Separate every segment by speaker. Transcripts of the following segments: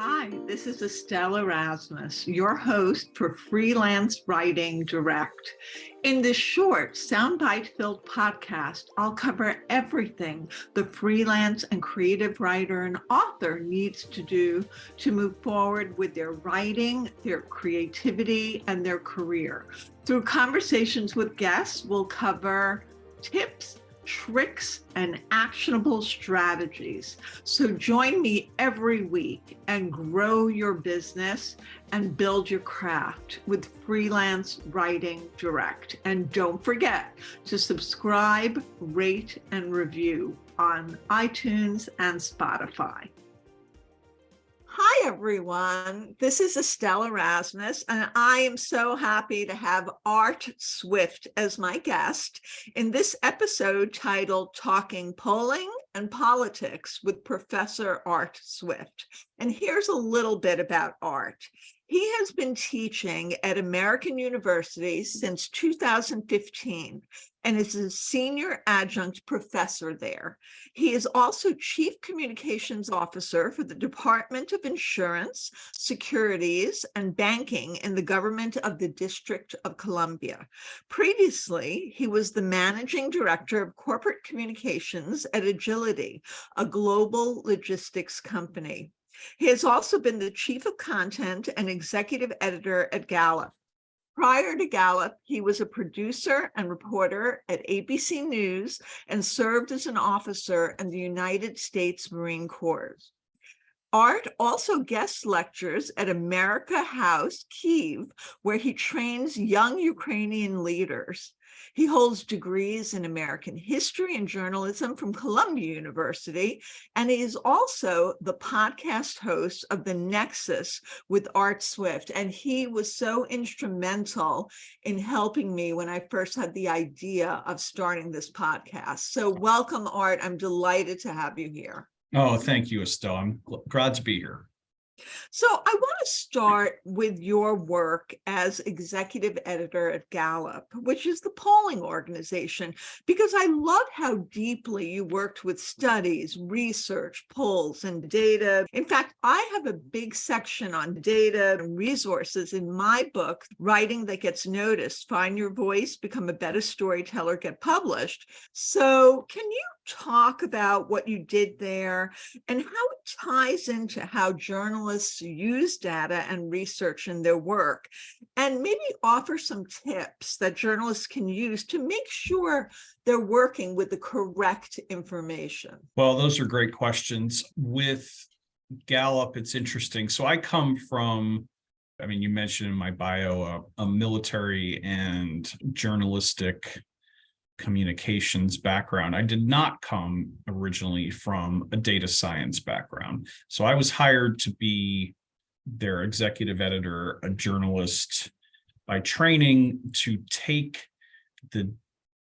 Speaker 1: Hi, this is Estelle Erasmus, your host for Freelance Writing Direct. In this short soundbite-filled podcast, I'll cover everything the freelance and creative writer and author needs to do to move forward with their writing, their creativity, and their career. Through conversations with guests, we'll cover tips, tricks, and actionable strategies. So join me every week and grow your business and build your craft with Freelance Writing Direct. And don't forget to subscribe, rate, and review on iTunes and Spotify. Hi, everyone. This is Estelle Erasmus, and I am so happy to have Art Swift as my guest in this episode titled Talking Polling and Politics with Professor Art Swift. And here's a little bit about Art. He has been teaching at American universities since 2015 and is a senior adjunct professor there. He is also Chief Communications Officer for the Department of Insurance, Securities, and Banking in the government of the District of Columbia. Previously, he was the Managing Director of Corporate Communications at Agility, a global logistics company. He has also been the Chief of Content and Executive Editor at Gallup. Prior to Gallup, he was a producer and reporter at ABC News and served as an officer in the United States Marine Corps. Art also guest lectures at America House, Kyiv, where he trains young Ukrainian leaders. He holds degrees in American history and journalism from Columbia University, and he is also the podcast host of The Nexus with Art Swift. And he was so instrumental in helping me when I first had the idea of starting this podcast. So welcome, Art. I'm delighted to have you here.
Speaker 2: Oh, thank you, Estelle. I'm glad to be here.
Speaker 1: So I want to start with your work as executive editor at Gallup, which is the polling organization, because I love how deeply you worked with studies, research, polls, and data. In fact, I have a big section on data and resources in my book, Writing That Gets Noticed, Find Your Voice, Become a Better Storyteller, Get Published. So can you talk about what you did there and how it ties into how journalists use data and research in their work, and maybe offer some tips that journalists can use to make sure they're working with the correct information?
Speaker 2: Well, those are great questions. With Gallup, it's interesting. So I come from, you mentioned in my bio, a military and journalistic communications background. I did not come originally from a data science background. So I was hired to be their executive editor, a journalist by training, to take the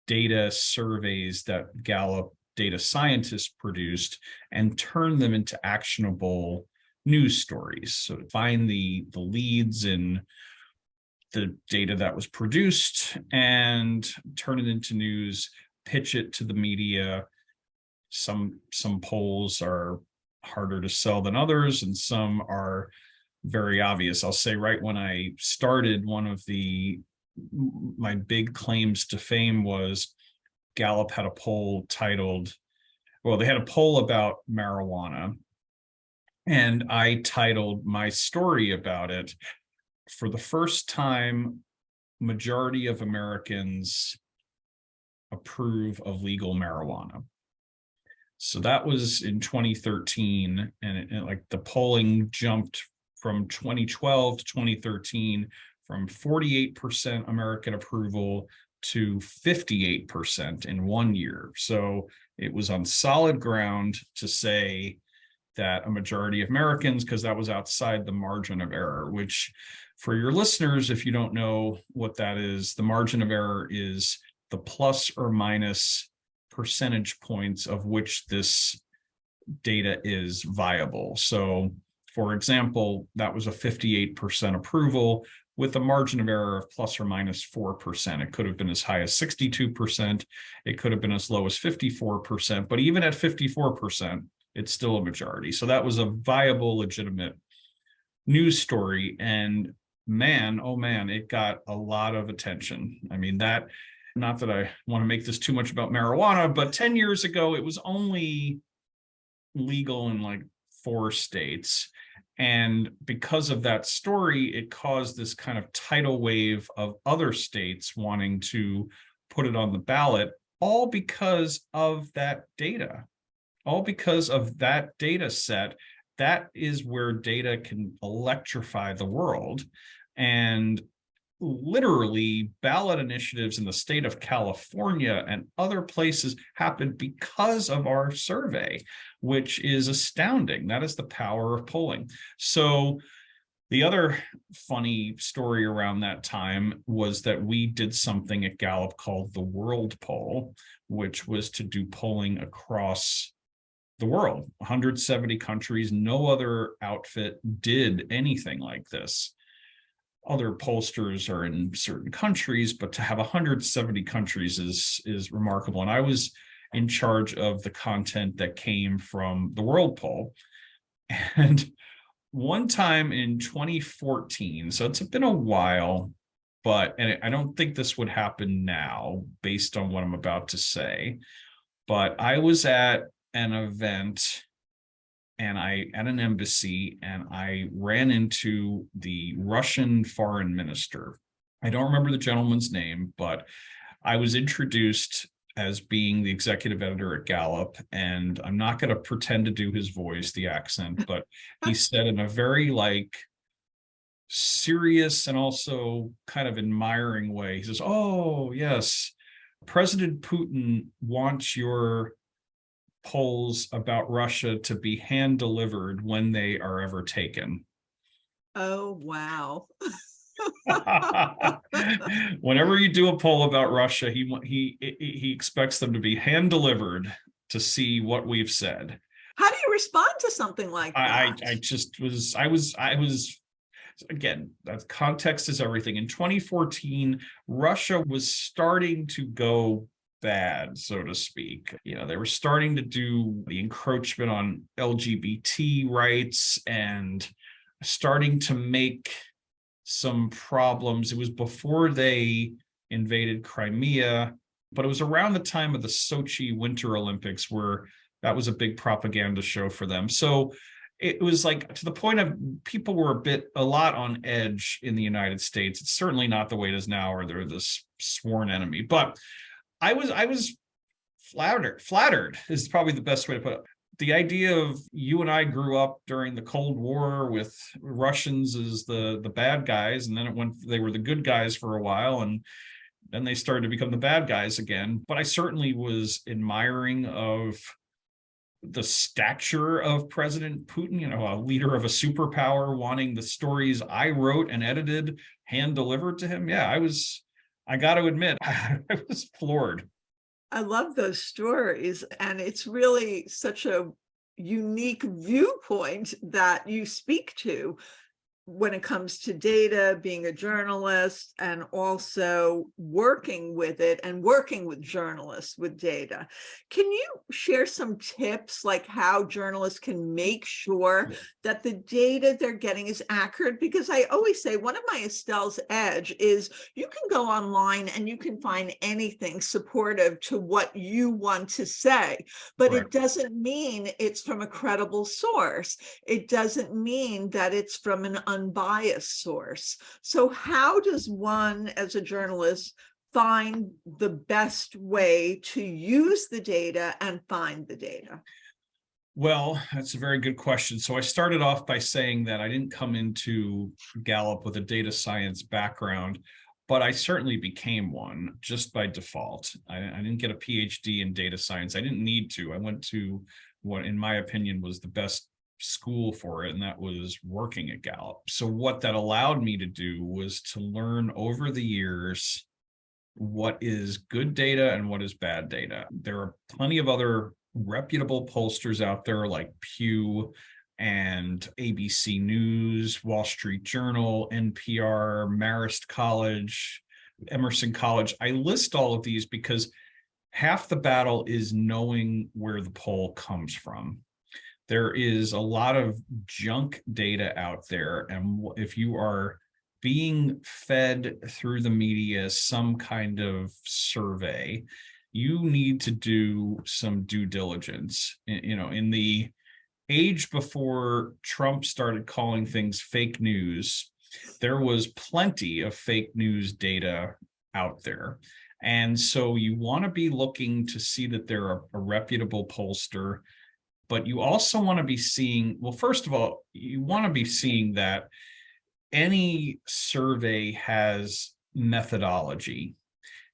Speaker 2: data surveys that Gallup data scientists produced and turn them into actionable news stories. So to find the leads in the data that was produced and turn it into news, pitch it to the media. Some polls are harder to sell than others, and some are very obvious. I'll say right when I started, one of my big claims to fame was Gallup had a poll titled, they had a poll about marijuana, and I titled my story about it, "For the first time, majority of Americans approve of legal marijuana." So that was in 2013, and the polling jumped from 2012 to 2013 from 48% American approval to 58% in 1 year. So it was on solid ground to say that a majority of Americans, because that was outside the margin of error, which for your listeners, if you don't know what that is, the margin of error is the plus or minus percentage points of which this data is viable. So, for example, that was a 58% approval with a margin of error of plus or minus 4%. It could have been as high as 62%. It could have been as low as 54%. But even at 54%, it's still a majority. So that was a viable, legitimate news story. And man, oh man, it got a lot of attention. I mean, that, not that I want to make this too much about marijuana, but 10 years ago, it was only legal in like 4 states. And because of that story, it caused this kind of tidal wave of other states wanting to put it on the ballot, all because of that data, all because of that data set. That is where data can electrify the world. And literally, ballot initiatives in the state of California and other places happened because of our survey, which is astounding. That is the power of polling. So the other funny story around that time was that we did something at Gallup called the World Poll, which was to do polling across the world, 170 countries. No other outfit did anything like this. Other pollsters are in certain countries, but to have 170 countries is remarkable. And I was in charge of the content that came from the World Poll. And one time in 2014, so it's been a while, and I don't think this would happen now based on what I'm about to say, but I was at an event and at an embassy, and I ran into the Russian foreign minister. I don't remember the gentleman's name, but I was introduced as being the executive editor at Gallup, and I'm not going to pretend to do his voice, the accent, but he said in a very like serious and also kind of admiring way, he says, "Oh, yes, President Putin wants your polls about Russia to be hand delivered when they are ever taken."
Speaker 1: Oh, wow.
Speaker 2: Whenever you do a poll about Russia, he expects them to be hand delivered to see what we've said.
Speaker 1: How do you respond to something like that?
Speaker 2: I just was I was again, that context is everything. In 2014, Russia was starting to go bad, so to speak. You know, they were starting to do the encroachment on LGBT rights and starting to make some problems. It was before they invaded Crimea, but it was around the time of the Sochi Winter Olympics where that was a big propaganda show for them. So it was like to the point of people were a lot on edge in the United States. It's certainly not the way it is now, or they're this sworn enemy. But I was flattered is probably the best way to put it. The idea of you and I grew up during the Cold War with Russians as the bad guys, and then they were the good guys for a while, and then they started to become the bad guys again. But I certainly was admiring of the stature of President Putin, you know, a leader of a superpower wanting the stories I wrote and edited hand delivered to him. Yeah, I got to admit, I was floored.
Speaker 1: I love those stories, and it's really such a unique viewpoint that you speak to when it comes to data, being a journalist, and also working with it and working with journalists with data. Can you share some tips, like how journalists can make sure that the data they're getting is accurate? Because I always say one of my Estelle's edge is you can go online and you can find anything supportive to what you want to say, but
Speaker 2: Right.
Speaker 1: it doesn't mean it's from a credible source. It doesn't mean that it's from an unbiased source. So how does one, as a journalist, find the best way to use the data and find the data?
Speaker 2: Well, that's a very good question. So I started off by saying that I didn't come into Gallup with a data science background, but I certainly became one just by default. I didn't get a PhD in data science. I didn't need to. I went to what, in my opinion, was the best school for it, and that was working at Gallup. So what that allowed me to do was to learn over the years what is good data and what is bad data. There are plenty of other reputable pollsters out there like Pew and ABC News, Wall Street Journal, NPR, Marist College, Emerson College. I list all of these because half the battle is knowing where the poll comes from. There is a lot of junk data out there. And if you are being fed through the media some kind of survey, you need to do some due diligence. In the age before Trump started calling things fake news, there was plenty of fake news data out there. And so you want to be looking to see that they're a reputable pollster, but you also want to be seeing, well, first of all, you want to be seeing that any survey has methodology.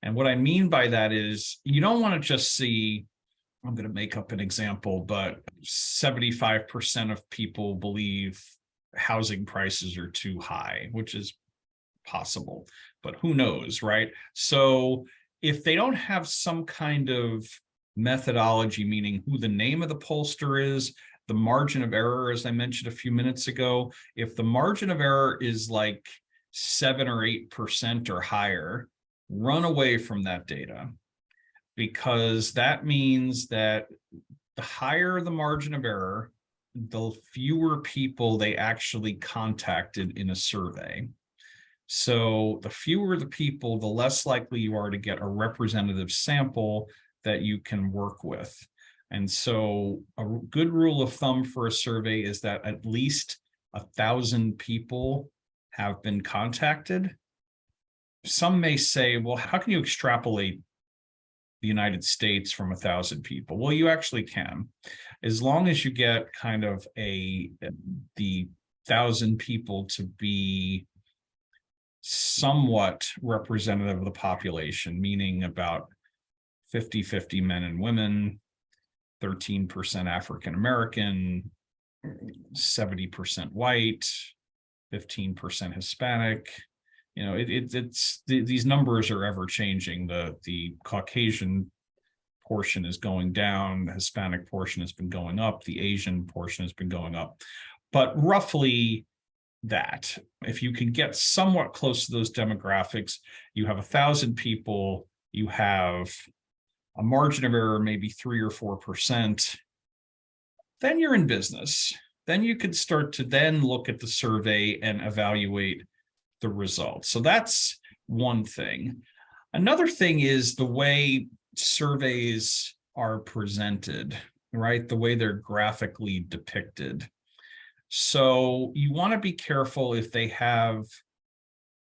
Speaker 2: And what I mean by that is you don't want to just see, I'm going to make up an example, but 75% of people believe housing prices are too high, which is possible, but who knows, right? So if they don't have some kind of methodology, meaning who the name of the pollster is, the margin of error, as I mentioned a few minutes ago, if the margin of error is like 7 or 8% or higher, run away from that data, because that means that the higher the margin of error, the fewer people they actually contacted in a survey. So the fewer the people, the less likely you are to get a representative sample that you can work with. And so a good rule of thumb for a survey is that at least 1,000 people have been contacted. Some may say, well, how can you extrapolate the United States from 1,000 people? Well, you actually can, as long as you get kind of the 1,000 people to be somewhat representative of the population, meaning about 50-50 men and women, 13% African American, 70% white, 15% Hispanic. These numbers are ever changing. The Caucasian portion is going down, the Hispanic portion has been going up, the Asian portion has been going up, but roughly that. If you can get somewhat close to those demographics, you have 1,000 people, you have a margin of error, maybe 3 or 4%, then you're in business. Then you could start to then look at the survey and evaluate the results. So that's one thing. Another thing is the way surveys are presented, right? The way they're graphically depicted. So you want to be careful if they have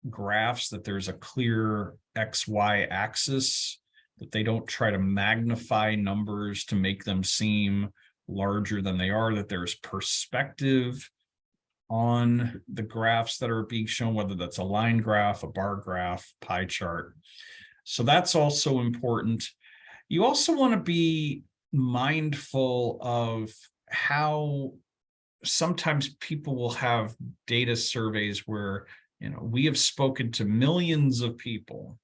Speaker 2: graphs that there's a clear XY axis, that they don't try to magnify numbers to make them seem larger than they are, that there's perspective on the graphs that are being shown, whether that's a line graph, a bar graph, pie chart. So that's also important. You also want to be mindful of how sometimes people will have data surveys where, we have spoken to millions of people.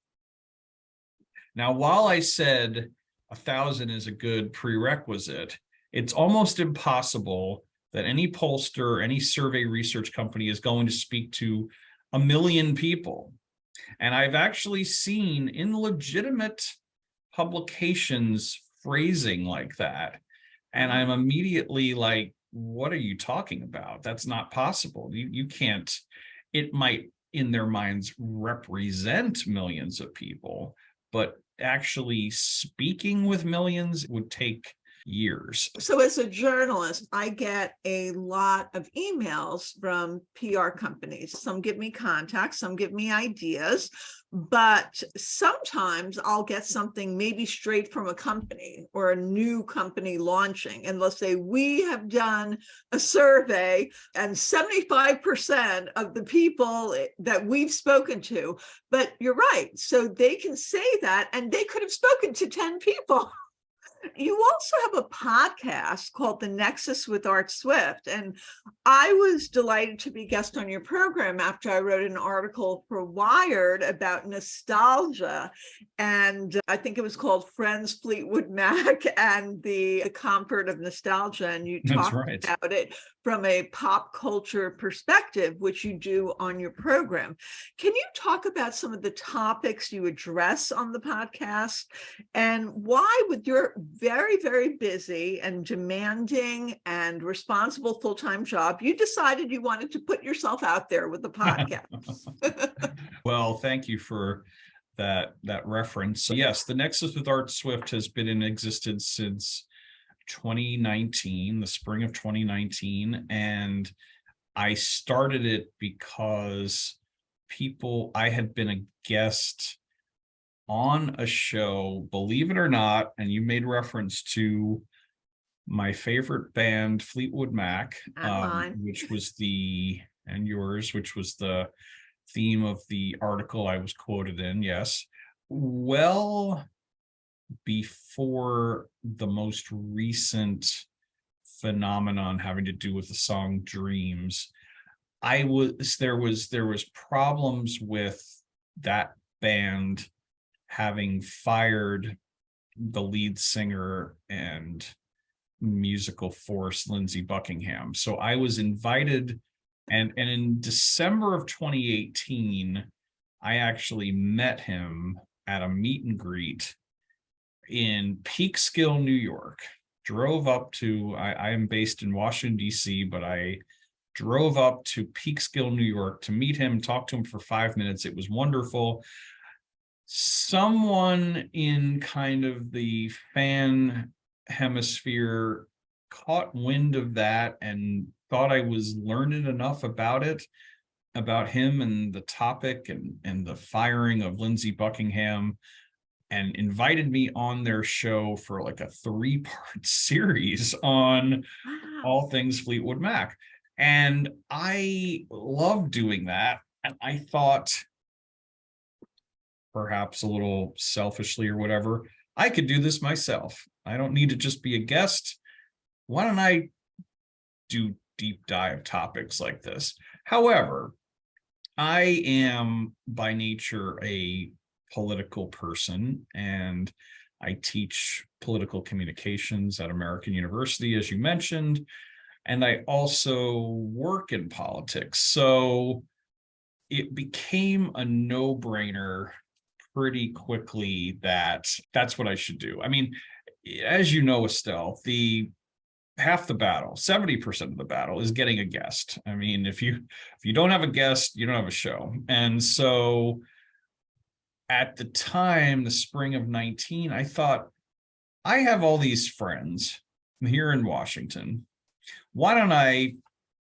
Speaker 2: Now, while I said 1,000 is a good prerequisite, it's almost impossible that any pollster, any survey research company is going to speak to 1 million people. And I've actually seen in legitimate publications phrasing like that. And I'm immediately like, what are you talking about? That's not possible. You can't. It might, in their minds, represent millions of people, but actually speaking with millions would take years.
Speaker 1: So as a journalist, I get a lot of emails from PR companies. Some give me contacts, some give me ideas, but sometimes I'll get something maybe straight from a company or a new company launching, and they'll say, we have done a survey and 75% of the people that we've spoken to, but you're right. So they can say that, and they could have spoken to 10 people. You also have a podcast called The Nexus with Art Swift, and I was delighted to be guest on your program after I wrote an article for Wired about nostalgia, and I think it was called Friends, Fleetwood Mac, and the comfort of nostalgia, and you talked about it from a pop culture perspective, which you do on your program. Can you talk about some of the topics you address on the podcast, and why, with your very, very busy and demanding and responsible full-time job, you decided you wanted to put yourself out there with the podcast.
Speaker 2: Well, thank you for that reference. So yes, the Nexus with Art Swift has been in existence since 2019, the spring of 2019, and I started it because I had been a guest on a show, believe it or not, and you made reference to my favorite band, Fleetwood Mac,
Speaker 1: And mine.
Speaker 2: and yours, which was the theme of the article I was quoted in, yes. Well, before the most recent phenomenon having to do with the song Dreams, there was problems with that band having fired the lead singer and musical force Lindsey Buckingham. So I was invited, and in December of 2018, I actually met him at a meet and greet in Peekskill, New York. Drove up to, I am based in Washington, D.C., but I drove up to Peekskill, New York to meet him, talk to him for 5 minutes. It was wonderful. Someone in kind of the fan hemisphere caught wind of that and thought I was learned enough about it, about him and the topic and the firing of Lindsey Buckingham, and invited me on their show for like a 3-part series on
Speaker 1: Wow.
Speaker 2: all things Fleetwood Mac. And I love doing that. And I thought, perhaps a little selfishly or whatever, I could do this myself. I don't need to just be a guest. Why don't I do deep dive topics like this? However, I am by nature a political person, and I teach political communications at American University, as you mentioned, and I also work in politics. So it became a no-brainer pretty quickly that that's what I should do. I mean, as you know, Estelle, half the battle, 70% of the battle is getting a guest. I mean, if you don't have a guest, you don't have a show. And so at the time, the spring of 19, I thought, I have all these friends here in Washington. Why don't I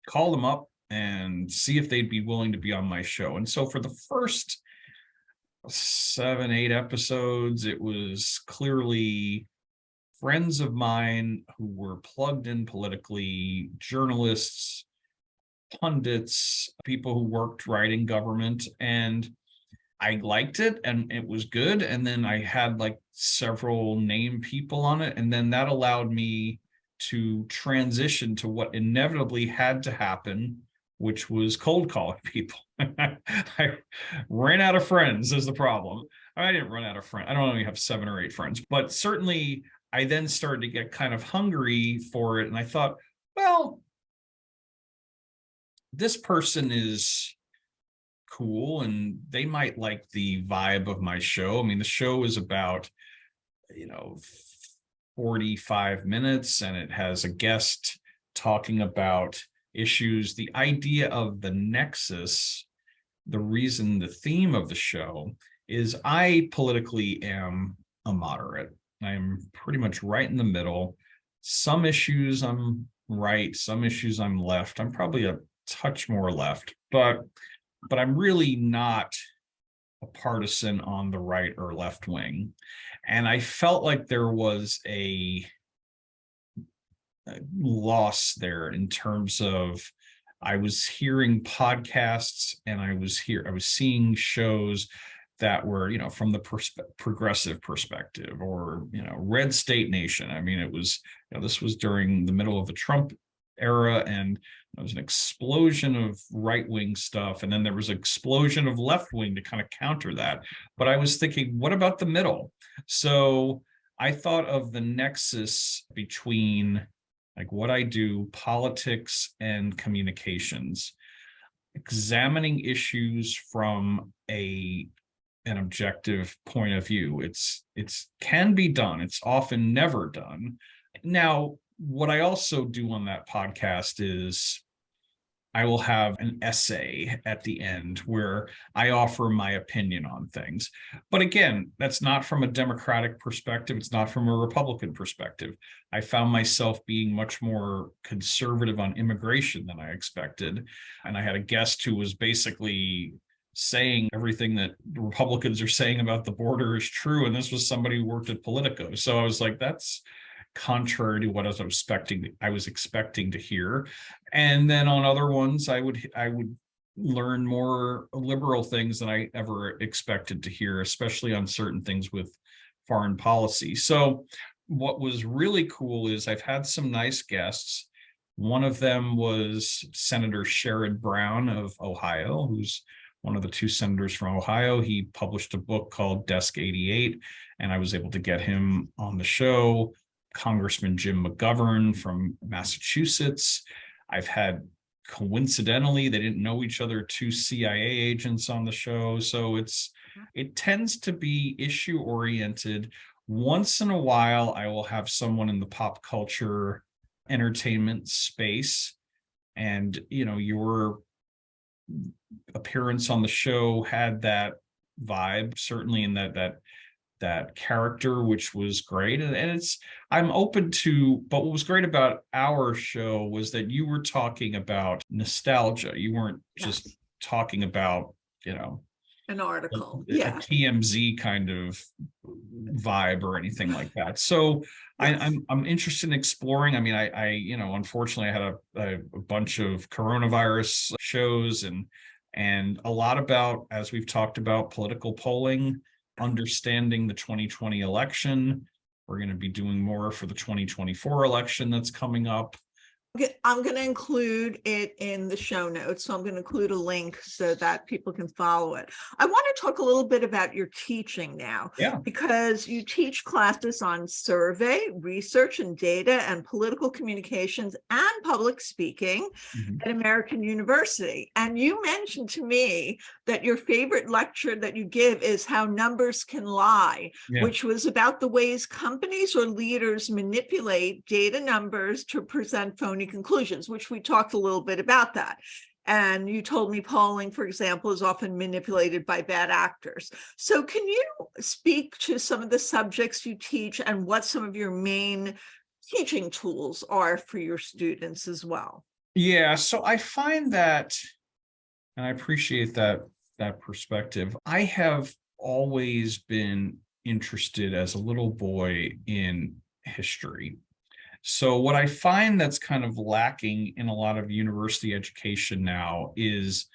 Speaker 2: call them up and see if they'd be willing to be on my show? And so for the first 7, 8 episodes, it was clearly friends of mine who were plugged in politically, journalists, pundits, people who worked right in government, and I liked it and it was good. And then I had like several name people on it, and then that allowed me to transition to what inevitably had to happen, which was cold calling people. I ran out of friends is the problem. I didn't run out of friends. I don't only have 7 or 8 friends, but certainly I then started to get kind of hungry for it. And I thought, well, this person is cool and they might like the vibe of my show. I mean, the show is about, 45 minutes, and it has a guest talking about issues. The idea of the nexus, the theme of the show is I politically am a moderate. I'm pretty much right in the middle. Some issues I'm right, some issues I'm left. I'm probably a touch more left, but I'm really not a partisan on the right or left wing. And I felt like there was a loss there in terms of I was hearing podcasts and I was seeing shows that were, from the progressive perspective, or, Red State Nation. I mean, it was, this was during the middle of the Trump era, and there was an explosion of right-wing stuff, and then there was an explosion of left-wing to kind of counter that. But I was thinking, what about the middle? So I thought of the nexus between like what I do, politics and communications, examining issues from a an objective point of view. It's can be done. It's often never done. Now, what I also do on that podcast is I will have an essay at the end where I offer my opinion on things. But again, that's not from a Democratic perspective. It's not from a Republican perspective. I found myself being much more conservative on immigration than I expected. And I had a guest who was basically saying everything that Republicans are saying about the border is true. And this was somebody who worked at Politico. So I was like, that's contrary to what I was expecting to hear. And then on other ones, I would learn more liberal things than I ever expected to hear, especially on certain things with foreign policy. So what was really cool is I've had some nice guests. One of them was Senator Sherrod Brown of Ohio, who's one of the two senators from Ohio. He published a book called Desk 88, and I was able to get him on the show. Congressman Jim McGovern from Massachusetts. I've had, coincidentally, they didn't know each other, two CIA agents on the show. So it tends to be issue oriented. Once in a while, I will have someone in the pop culture entertainment space. And, your appearance on the show had that vibe, certainly in that character, which was great. And I'm open to, but what was great about our show was that you were talking about nostalgia. You weren't just talking about,
Speaker 1: an article,
Speaker 2: a TMZ kind of vibe or anything like that. So I'm interested in exploring. I mean, I unfortunately I had a bunch of coronavirus shows and a lot about, as we've talked about, political polling, understanding the 2020 election. We're going to be doing more for the 2024 election that's coming up.
Speaker 1: I'm going to include it in the show notes. So I'm going to include a link so that people can follow it. I want to talk a little bit about your teaching now, because you teach classes on survey, research and data and political communications and public speaking at American University. And you mentioned to me that your favorite lecture that you give is How Numbers Can Lie, which was about the ways companies or leaders manipulate data numbers to present phony conclusions, which we talked a little bit about that. And you told me polling, for example, is often manipulated by bad actors. So can you speak to some of the subjects you teach and what some of your main teaching tools are for your students as well?
Speaker 2: Yeah, so I find that, and I appreciate that perspective. I have always been interested as a little boy in history. So what I find that's kind of lacking in a lot of university education now is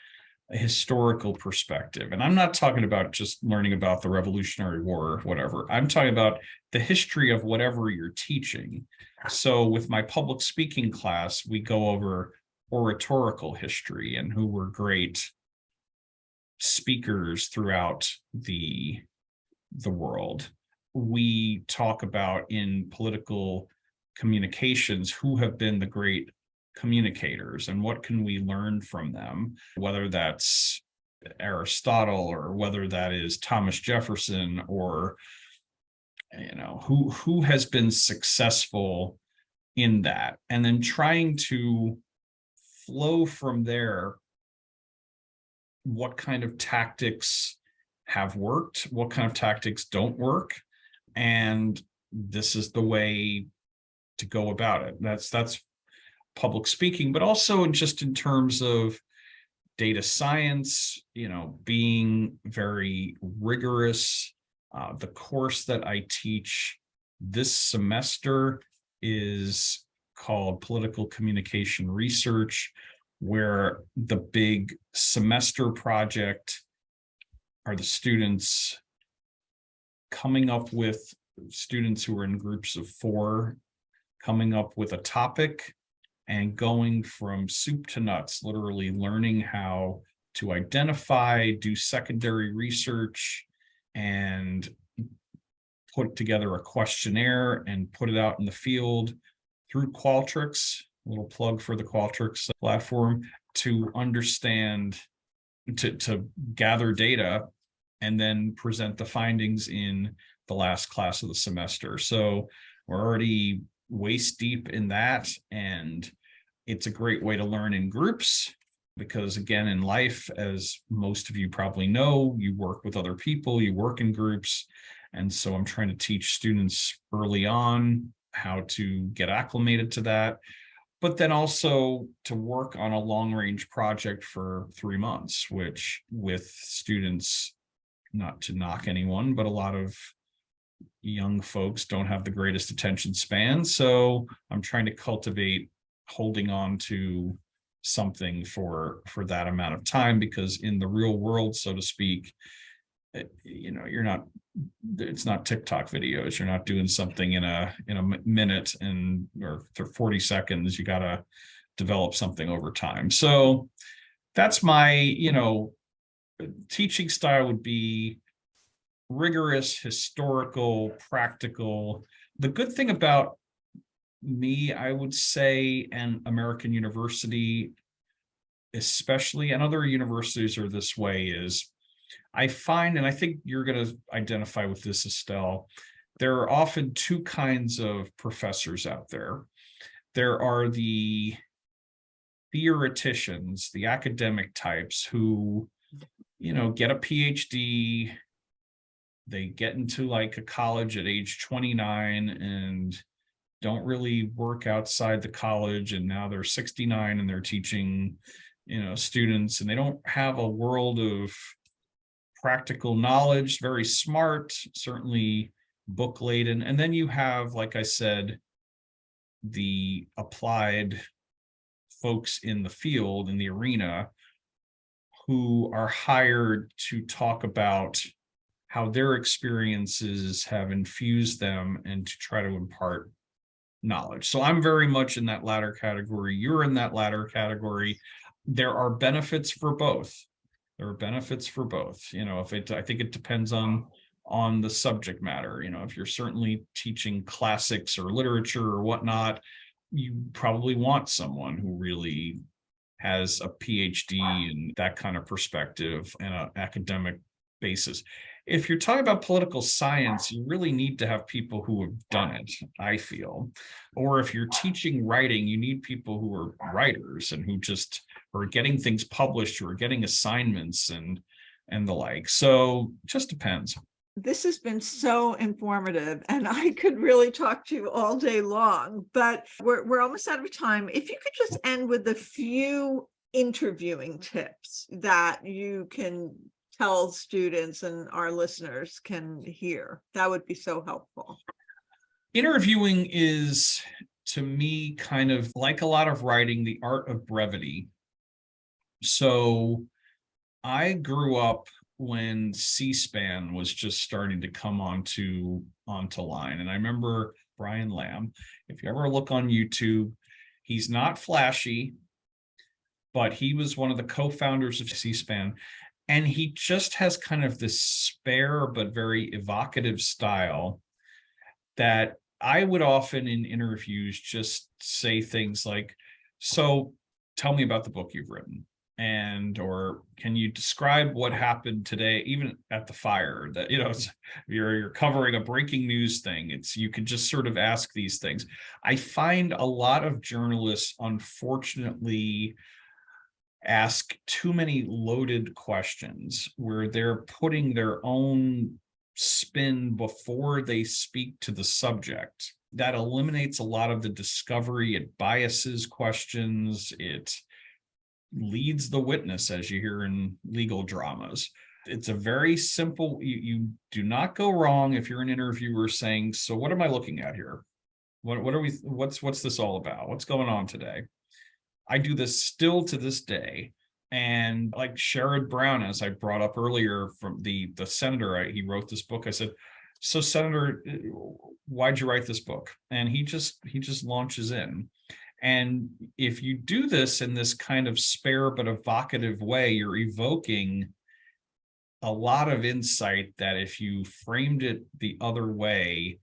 Speaker 2: a historical perspective. And I'm not talking about just learning about the Revolutionary War or whatever. I'm talking about the history of whatever you're teaching. So with my public speaking class, we go over oratorical history and who were great speakers throughout the world. We talk about, in political communications, who have been the great communicators and what can we learn from them, whether that's Aristotle or whether that is Thomas Jefferson, or who has been successful in that, and then trying to flow from there. What kind of tactics have worked, what kind of tactics don't work, and this is the way to go about it. That's public speaking, but also just in terms of data science, being very rigorous. The course that I teach this semester is called Political Communication Research, where the big semester project are the students coming up with, students who are in groups of 4, coming up with a topic and going from soup to nuts, literally learning how to identify, do secondary research, and put together a questionnaire and put it out in the field through Qualtrics, a little plug for the Qualtrics platform, to understand, to gather data and then present the findings in the last class of the semester. So we're already waist deep in that, and it's a great way to learn in groups because, again, in life, as most of you probably know, you work with other people, you work in groups. And so I'm trying to teach students early on how to get acclimated to that, but then also to work on a long range project for 3 months, which with students, not to knock anyone, but a lot of young folks don't have the greatest attention span. So I'm trying to cultivate holding on to something for that amount of time, because in the real world, so to speak, you're not, it's not TikTok videos. You're not doing something in a minute and or 40 seconds. You got to develop something over time. So that's my, teaching style would be rigorous, historical, practical. The good thing about me, I would say, and American University especially, and other universities are this way, is I find, and I think you're going to identify with this, Estelle, there are often two kinds of professors out there. There are the theoreticians, the academic types who, get a PhD, they get into like a college at age 29 and don't really work outside the college, and now they're 69 and they're teaching students, and they don't have a world of practical knowledge, very smart, certainly book laden. And then you have, like I said, the applied folks in the field, in the arena, who are hired to talk about how their experiences have infused them and to try to impart knowledge. So I'm very much in that latter category. You're in that latter category. There are benefits for both. There are benefits for both. I think it depends on the subject matter. If you're certainly teaching classics or literature or whatnot, you probably want someone who really has a PhD and that kind of perspective and an academic basis. If you're talking about political science, you really need to have people who have done it, I feel. Or if you're teaching writing, you need people who are writers and who just are getting things published, or getting assignments and the like. So just depends.
Speaker 1: This has been so informative, and I could really talk to you all day long, but we're almost out of time. If you could just end with a few interviewing tips that you can tell students and our listeners can hear, that would be so helpful.
Speaker 2: Interviewing is, to me, kind of like a lot of writing, the art of brevity. So I grew up when C-SPAN was just starting to come onto line. And I remember Brian Lamb. If you ever look on YouTube, he's not flashy, but he was one of the co-founders of C-SPAN. And he just has kind of this spare but very evocative style that I would often in interviews just say things like, so tell me about the book you've written. Or can you describe what happened today, even at the fire, that you're covering a breaking news thing. You could just sort of ask these things. I find a lot of journalists, unfortunately, ask too many loaded questions where they're putting their own spin before they speak to the subject. That eliminates a lot of the discovery. It biases questions. It leads the witness, as you hear in legal dramas. It's a very simple, you do not go wrong if you're an interviewer saying, so what am I looking at here? What's this all about? What's going on today? I do this still to this day. And like Sherrod Brown, as I brought up earlier, from the senator, he wrote this book. I said, so Senator, why'd you write this book? And he just launches in. And if you do this in this kind of spare but evocative way, you're evoking a lot of insight that if you framed it the other way,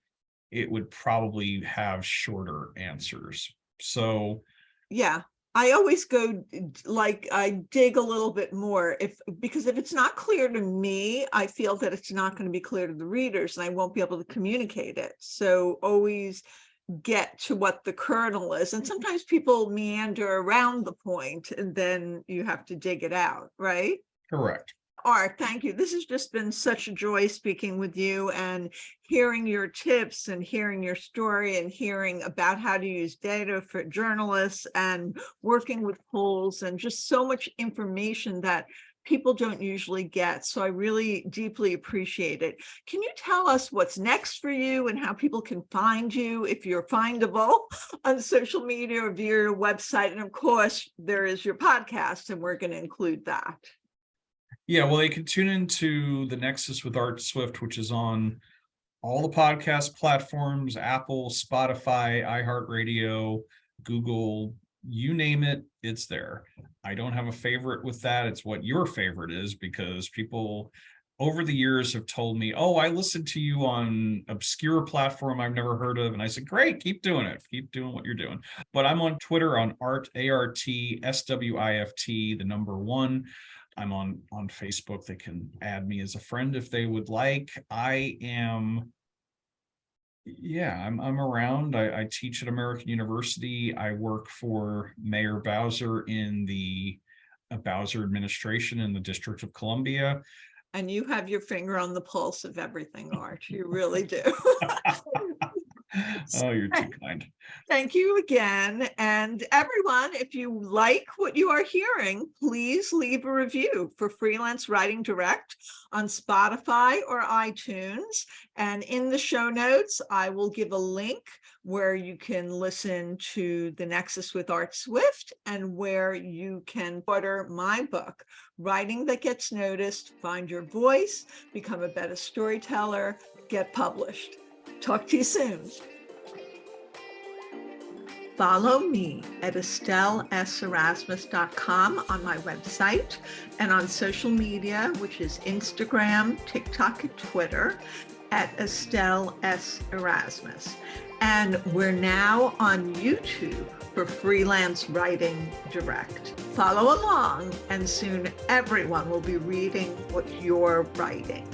Speaker 2: it would probably have shorter answers. So
Speaker 1: yeah, I always go like I dig a little bit more because if it's not clear to me, I feel that it's not going to be clear to the readers and I won't be able to communicate it. So always get to what the kernel is. And sometimes people meander around the point and then you have to dig it out, right?
Speaker 2: Correct.
Speaker 1: Art, thank you. This has just been such a joy speaking with you and hearing your tips and hearing your story and hearing about how to use data for journalists and working with polls and just so much information that people don't usually get. So I really deeply appreciate it. Can you tell us what's next for you and how people can find you if you're findable on social media or via your website? And of course, there is your podcast, and we're going to include that.
Speaker 2: Yeah, well, they can tune into The Nexus with Art Swift, which is on all the podcast platforms, Apple, Spotify, iHeartRadio, Google, you name it, it's there. I don't have a favorite with that. It's what your favorite is, because people over the years have told me, oh, I listened to you on obscure platform I've never heard of. And I said, great, keep doing it. Keep doing what you're doing. But I'm on Twitter on Art, ARTSWIFT, the number 1. I'm on Facebook. They can add me as a friend if they would like. I'm around. I teach at American University. I work for Mayor Bowser in the Bowser administration in the District of Columbia.
Speaker 1: And you have your finger on the pulse of everything, Art. You really do.
Speaker 2: Oh, you're too kind.
Speaker 1: Thank you again. And everyone, if you like what you are hearing, please leave a review for Freelance Writing Direct on Spotify or iTunes. And in the show notes, I will give a link where you can listen to The Nexus with Art Swift and where you can order my book, Writing That Gets Noticed, Find Your Voice, Become a Better Storyteller, Get Published. Talk to you soon. Follow me at EstelleSErasmus.com on my website and on social media, which is Instagram, TikTok, and Twitter at Estelle S. Erasmus. And we're now on YouTube for Freelance Writing Direct. Follow along, and soon everyone will be reading what you're writing.